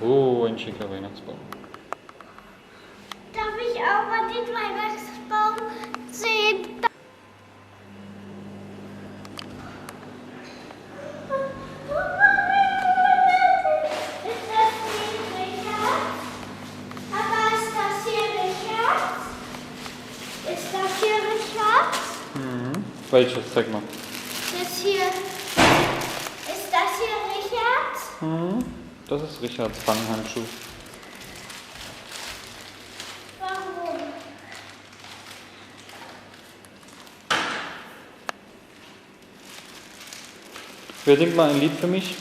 Oh, ein schicker Weihnachtsbaum. Darf ich auch mal den Weihnachtsbaum sehen? Ist das nicht Richard? Aber ist das hier Richard? Ist das hier Richard? Mhm. Welches? Zeig mal. Das hier. Ist das hier Richard? Mhm. Das ist Richards Fanghandschuh. Warum? Wer singt mal ein Lied für mich?